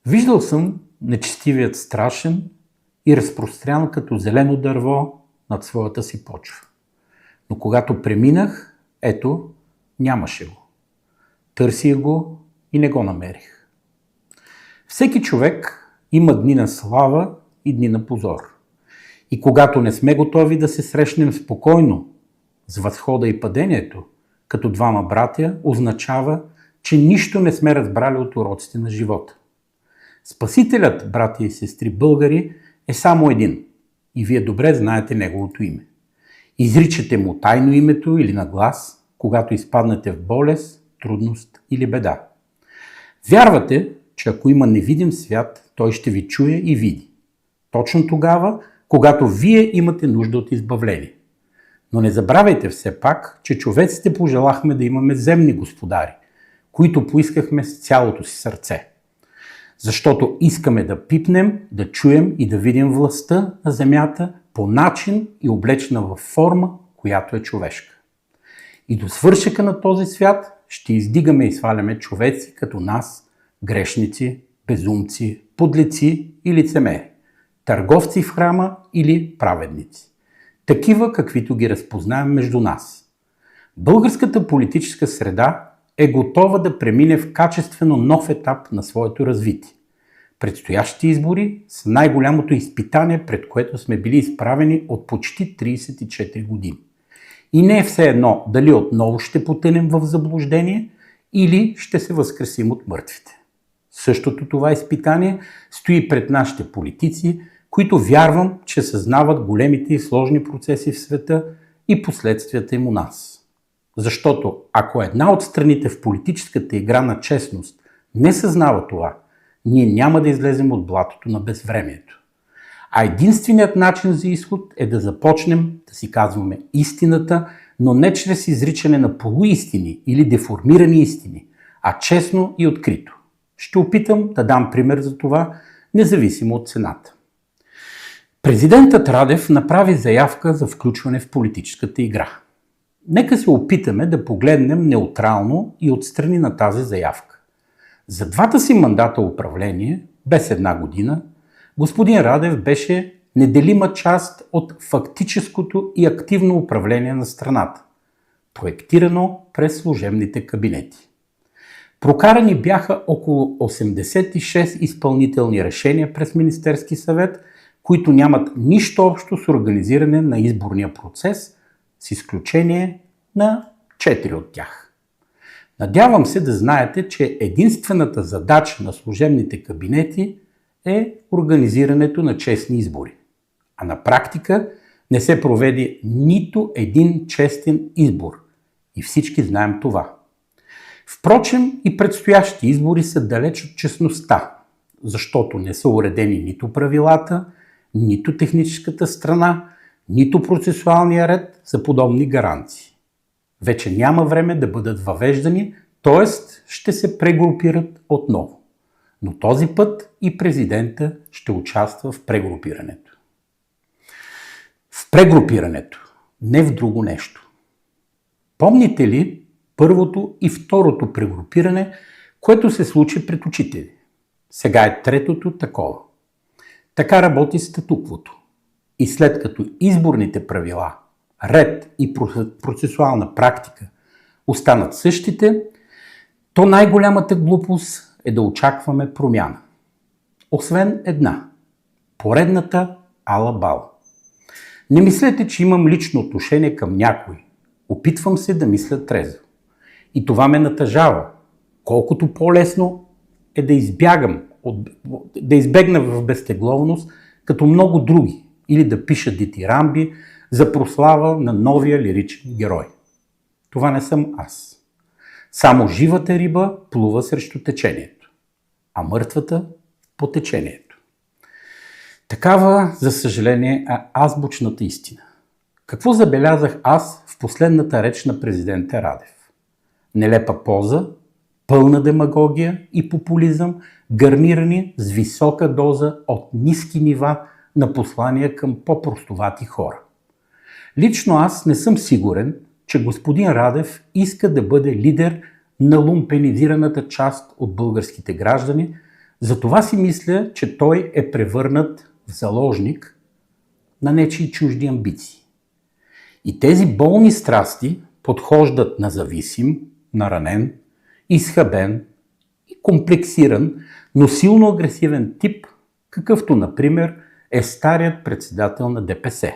Виждал съм нечестивият страшен и разпрострян като зелено дърво над своята си почва. Но когато преминах, ето, нямаше го. Търсих го и не го намерих. Всеки човек има дни на слава и дни на позор. И когато не сме готови да се срещнем спокойно с възхода и падението, като двама братя, означава, че нищо не сме разбрали от уроците на живота. Спасителят, братя и сестри българи, е само един и вие добре знаете неговото име. Изричате му тайно името или на глас, когато изпаднете в болест, трудност или беда. Вярвате, че ако има невидим свят, той ще ви чуе и види. Точно тогава, когато вие имате нужда от избавление. Но не забравяйте все пак, че човеците пожелахме да имаме земни господари, които поискахме с цялото си сърце. Защото искаме да пипнем, да чуем и да видим властта на земята по начин и облечена във форма, която е човешка. И до свършека на този свят ще издигаме и сваляме човеци като нас, грешници, безумци, подлеци и лицемери, търговци в храма или праведници. Такива, каквито ги разпознаем между нас. Българската политическа среда е готова да премине в качествено нов етап на своето развитие. Предстоящите избори са най-голямото изпитание, пред което сме били изправени от почти 34 години. И не е все едно дали отново ще потънем в заблуждение или ще се възкресим от мъртвите. Същото това изпитание стои пред нашите политици, които вярвам, че съзнават големите и сложни процеси в света и последствията им у нас. Защото ако една от страните в политическата игра на честност не съзнава това, ние няма да излезем от блатото на безвремието. А единственият начин за изход е да започнем да си казваме истината, но не чрез изричане на полуистини или деформирани истини, а честно и открито. Ще опитам да дам пример за това, независимо от цената. Президентът Радев направи заявка за включване в политическата игра. Нека се опитаме да погледнем неутрално и отстрани на тази заявка. За двата си мандата управление, без една година, господин Радев беше неделима част от фактическото и активно управление на страната, проектирано през служебните кабинети. Прокарани бяха около 86 изпълнителни решения през Министерски съвет, които нямат нищо общо с организиране на изборния процес, с изключение на 4 от тях. Надявам се да знаете, че единствената задача на служебните кабинети е организирането на честни избори. А на практика не се проведе нито един честен избор. И всички знаем това. Впрочем, и предстоящи избори са далеч от честността, защото не са уредени нито правилата, нито техническата страна, нито процесуалния ред за подобни гаранции. Вече няма време да бъдат въвеждани, т.е. ще се прегрупират отново. Но този път и президента ще участва в прегрупирането. В прегрупирането, не в друго нещо. Помните ли първото и второто прегрупиране, което се случи пред очите ви? Сега е третото такова. Така работи статуквото. И след като изборните правила, ред и процесуална практика останат същите, то най-голямата глупост е да очакваме промяна. Освен една. Поредната ала-бала. Не мислете, че имам лично отношение към някой. Опитвам се да мисля трезво. И това ме натъжава. Колкото по-лесно е да избегна в безтегловност, като много други, или да пиша дитирамби за прослава на новия лиричен герой. Това не съм аз. Само живата риба плува срещу течението, а мъртвата по течението. Такава, за съжаление, е азбучната истина. Какво забелязах аз в последната реч на президента Радев? Нелепа поза, пълна демагогия и популизъм, гарнирани с висока доза от ниски нива на послания към по-простовати хора. Лично аз не съм сигурен, че господин Радев иска да бъде лидер на лумпенизираната част от българските граждани, Затова си мисля, че той е превърнат в заложник на нечии чужди амбиции. И тези болни страсти подхождат на зависим, наранен, изхабен и комплексиран, но силно агресивен тип, какъвто, например, е старият председател на ДПС.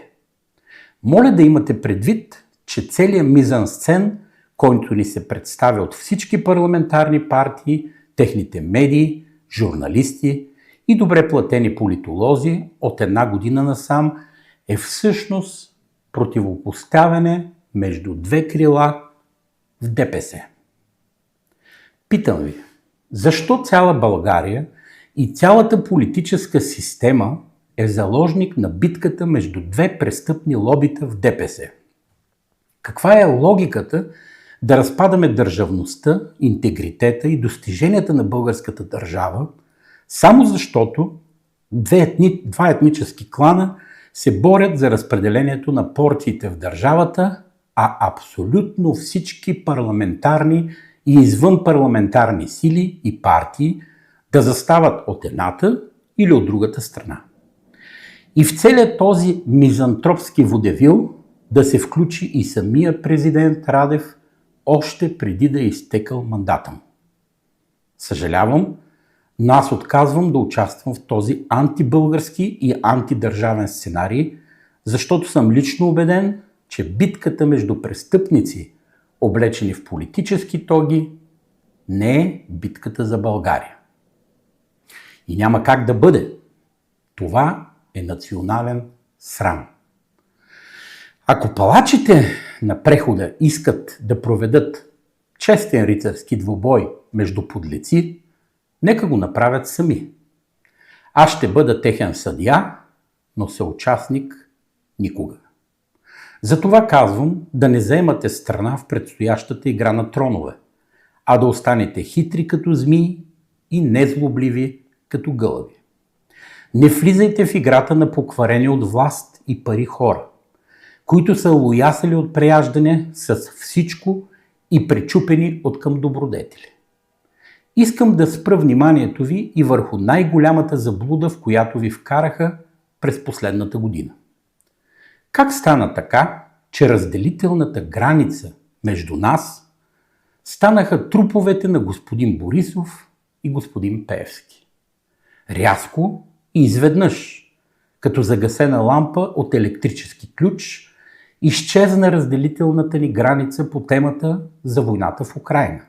Моля да имате предвид, че целият мизансцен, който ни се представя от всички парламентарни партии, техните медии, журналисти и добре платени политолози от една година насам, е всъщност противопоставяне между две крила в ДПС. Питам ви, защо цяла България и цялата политическа система е заложник на битката между две престъпни лобита в ДПС? Каква е логиката да разпадаме държавността, интегритета и достиженията на българската държава, само защото два етнически клана се борят за разпределението на порциите в държавата, а абсолютно всички парламентарни и извънпарламентарни сили и партии да застават от едната или от другата страна. И в целият този мизантропски водевил да се включи и самия президент Радев още преди да е изтекал мандата му. Съжалявам, но аз отказвам да участвам в този антибългарски и антидържавен сценарий, защото съм лично убеден, че битката между престъпници, облечени в политически тоги, не е битката за България. И няма как да бъде. Това е национален срам. Ако палачите на прехода искат да проведат честен рицарски двубой между подлеци, нека го направят сами. Аз ще бъда техен съдия, но съучастник никога. Затова казвам да не заемате страна в предстоящата игра на тронове, а да останете хитри като змии и незлобливи като гълъби. Не влизайте в играта на покварени от власт и пари хора, които са лоясали от преяждане с всичко и пречупени от към добродетели. Искам да спра вниманието ви и върху най-голямата заблуда, в която ви вкараха през последната година. Как стана така, че разделителната граница между нас станаха труповете на господин Борисов и господин Пеевски? Рязко и изведнъж, като загасена лампа от електрически ключ, изчезна разделителната ни граница по темата за войната в Украйна,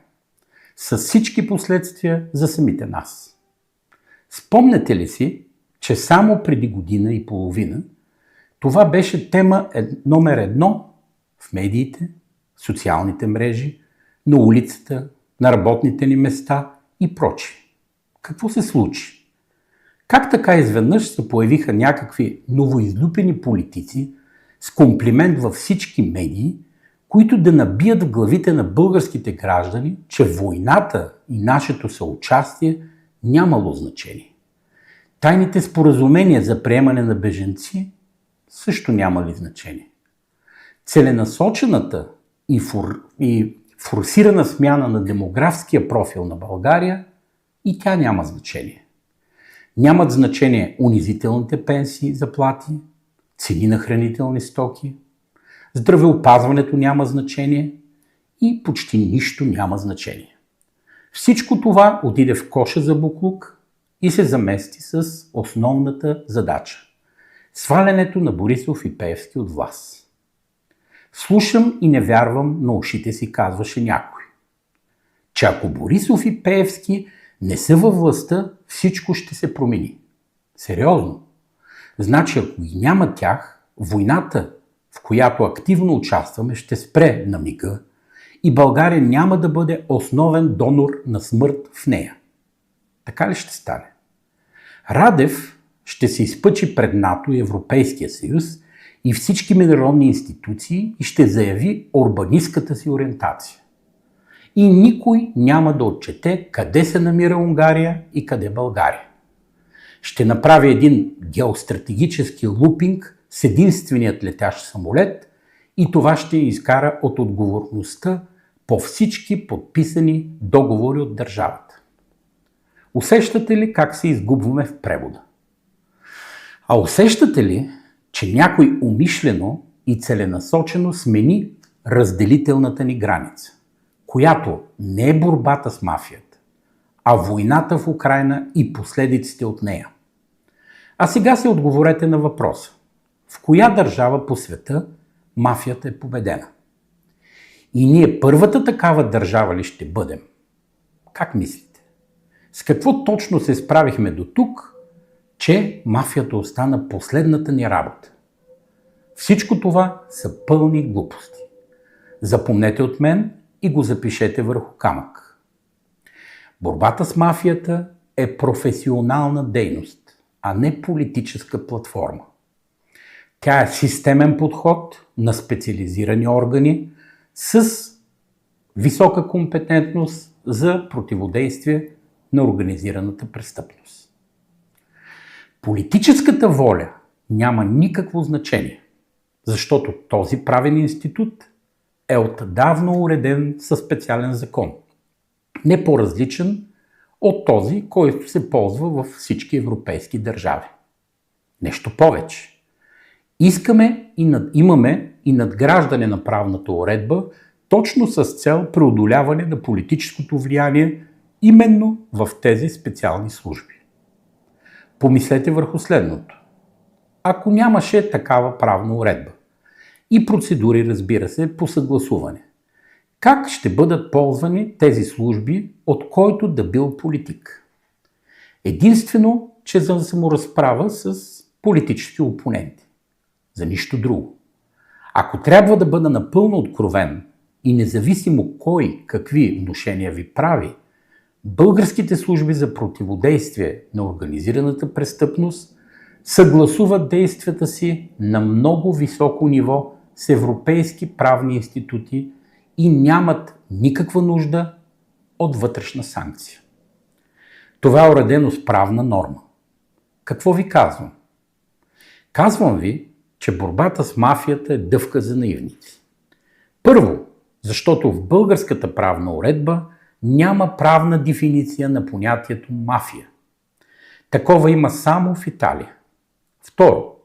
с всички последствия за самите нас. Спомняте ли си, че само преди година и половина това беше тема номер едно в медиите, в социалните мрежи, на улицата, на работните ни места и прочие? Какво се случи? Как така изведнъж се появиха някакви новоизлюпени политици с комплимент във всички медии, които да набият в главите на българските граждани, че войната и нашето съучастие нямало значение? Тайните споразумения за приемане на бежанци също нямали значение. Целенасочената и форсирана смяна на демографския профил на България и тя няма значение. Нямат значение унизителните пенсии, заплати, цени на хранителни стоки, здравеопазването няма значение и почти нищо няма значение. Всичко това отиде в коша за буклук и се замести с основната задача – свалянето на Борисов и Пеевски от власт. Слушам и не вярвам на ушите си, казваше някой, че ако Борисов и Пеевски не са във властта, всичко ще се промени. Сериозно. Значи, ако и няма тях, войната, в която активно участваме, ще спре на мига и България няма да бъде основен донор на смърт в нея. Така ли ще стане? Радев ще се изпъчи пред НАТО и Европейския съюз и всички международни институции и ще заяви урбанистката си ориентация. И никой няма да отчете къде се намира Унгария и къде България. Ще направи един геостратегически лупинг с единственият летящ самолет и това ще изкара от отговорността по всички подписани договори от държавата. Усещате ли как се изгубваме в превода? А усещате ли, че някой умишлено и целенасочено смени разделителната ни граница, която не е борбата с мафията, а войната в Украйна и последиците от нея? А сега си отговорете на въпроса. В коя държава по света мафията е победена? И ние първата такава държава ли ще бъдем? Как мислите? С какво точно се справихме до тук, че мафията остана последната ни работа? Всичко това са пълни глупости. Запомнете от мен и го запишете върху камък. Борбата с мафията е професионална дейност, а не политическа платформа. Тя е системен подход на специализирани органи с висока компетентност за противодействие на организираната престъпност. Политическата воля няма никакво значение, защото този правен институт е отдавна уреден със специален закон, не по-различен от този, който се ползва във всички европейски държави. Нещо повече. Имаме и надграждане на правната уредба, точно с цел преодоляване на политическото влияние именно в тези специални служби. Помислете върху следното. Ако нямаше такава правна уредба и процедури, разбира се, по съгласуване, как ще бъдат ползвани тези служби от който да бил политик? Единствено, че за саморазправа с политически опоненти. За нищо друго. Ако трябва да бъда напълно откровен и независимо кой какви внушения ви прави, българските служби за противодействие на организираната престъпност съгласуват действията си на много високо ниво с европейски правни институти и нямат никаква нужда от вътрешна санкция. Това е уредено с правна норма. Какво ви казвам? Казвам ви, че борбата с мафията е дъвка за наивници. Първо, защото в българската правна уредба няма правна дефиниция на понятието мафия. Такова има само в Италия. Второ,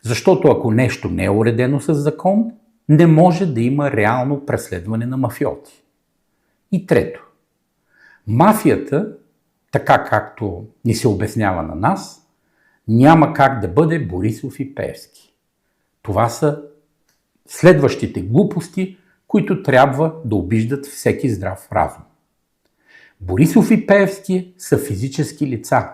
защото ако нещо не е уредено с закон, не може да има реално преследване на мафиоти. И трето, мафията, така както ни се обяснява на нас, няма как да бъде Борисов и Пеевски. Това са следващите глупости, които трябва да обиждат всеки здрав разум. Борисов и Пеевски са физически лица.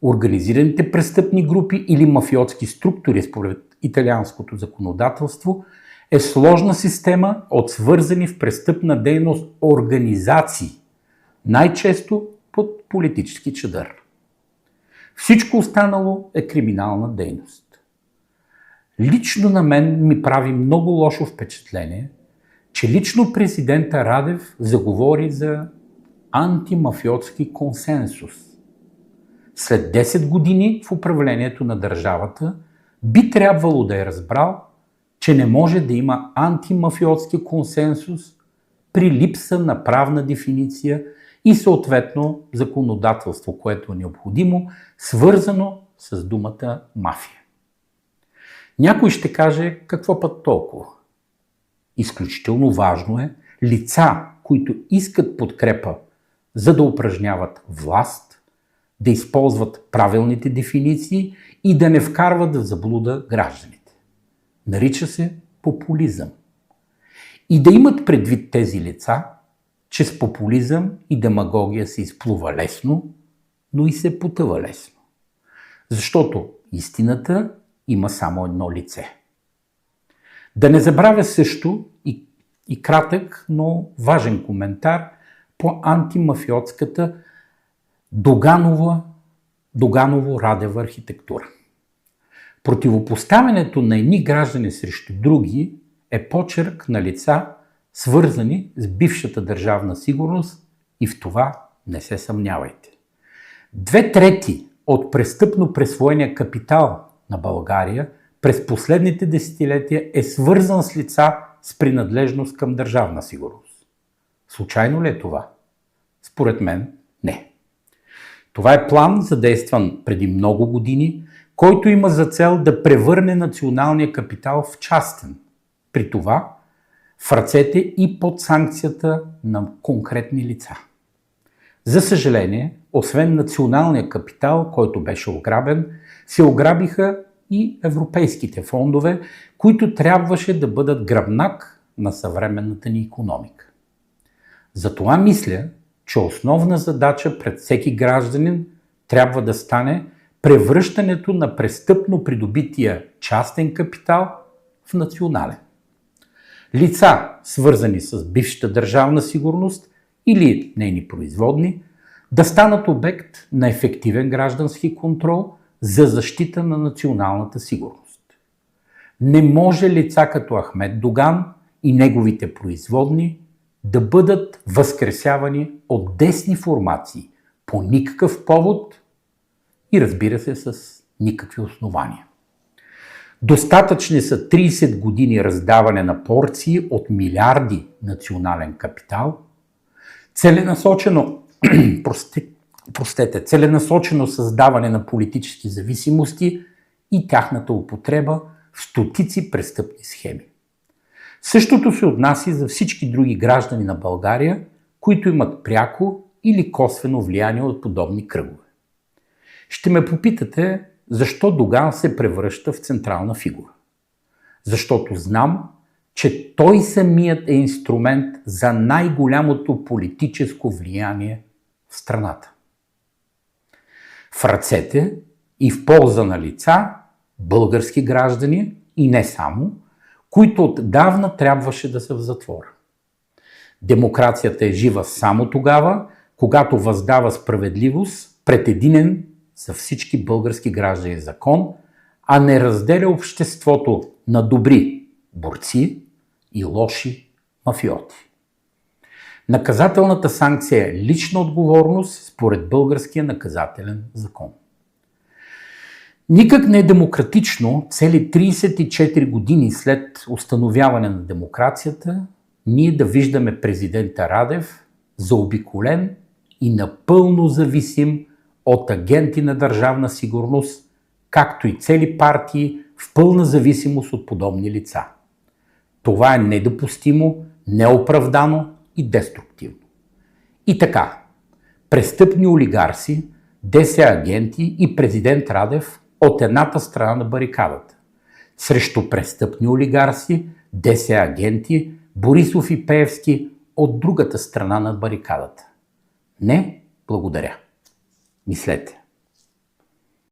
Организираните престъпни групи или мафиотски структури според италианското законодателство е сложна система от свързани в престъпна дейност организации, най-често под политически чадър. Всичко останало е криминална дейност. Лично на мен ми прави много лошо впечатление, че лично президента Радев заговори за антимафиотски консенсус. След 10 години в управлението на държавата би трябвало да е разбрал, че не може да има антимафиотски консенсус при липса на правна дефиниция и съответно законодателство, което е необходимо, свързано с думата мафия. Някой ще каже, какво път толкова? Изключително важно е лица, които искат подкрепа, за да упражняват власт, да използват правилните дефиниции и да не вкарват в заблуда гражданите. Нарича се популизъм. И да имат предвид тези лица, че с популизъм и демагогия се изплува лесно, но и се потъва лесно. Защото истината има само едно лице. Да не забравя също и кратък, но важен коментар по антимафиотската Доганово-Радева архитектура. Противопоставянето на едни граждани срещу други е почерк на лица, свързани с бившата държавна сигурност и в това не се съмнявайте. 2/3 от престъпно присвоения капитал на България през последните десетилетия е свързан с лица с принадлежност към държавна сигурност. Случайно ли е това? Според мен не. Това е план, задействан преди много години, който има за цел да превърне националния капитал в частен. При това в ръцете и под санкцията на конкретни лица. За съжаление, освен националния капитал, който беше ограбен, се ограбиха и европейските фондове, които трябваше да бъдат гръбнак на съвременната ни икономика. Затова мисля, че основна задача пред всеки гражданин трябва да стане превръщането на престъпно придобития частен капитал в национален. Лица, свързани с бившата държавна сигурност или нейни производни, да станат обект на ефективен граждански контрол за защита на националната сигурност. Не може лица като Ахмед Доган и неговите производни да бъдат възкресявани от десни формации по никакъв повод и, разбира се, с никакви основания. Достатъчни са 30 години раздаване на порции от милиарди национален капитал, целенасочено създаване на политически зависимости и тяхната употреба в стотици престъпни схеми. Същото се отнася за всички други граждани на България, които имат пряко или косвено влияние от подобни кръгове. Ще ме попитате, защо Доган се превръща в централна фигура? Защото знам, че той самият е инструмент за най-голямото политическо влияние в страната. В ръцете и в полза на лица, български граждани и не само, които отдавна трябваше да са в затвора. Демокрацията е жива само тогава, когато въздава справедливост пред единен за всички български граждани закон, а не разделя обществото на добри борци и лоши мафиоти. Наказателната санкция е лична отговорност според българския наказателен закон. Никак не е демократично цели 34 години след установяване на демокрацията ние да виждаме президента Радев заобиколен и напълно зависим от агенти на държавна сигурност, както и цели партии в пълна зависимост от подобни лица. Това е недопустимо, неоправдано и деструктивно. И така, престъпни олигарси, ДС агенти и президент Радев от едната страна на барикадата. Срещу престъпни олигарси, ДС агенти, Борисов и Пеевски от другата страна на барикадата. Не, благодаря. Мислете.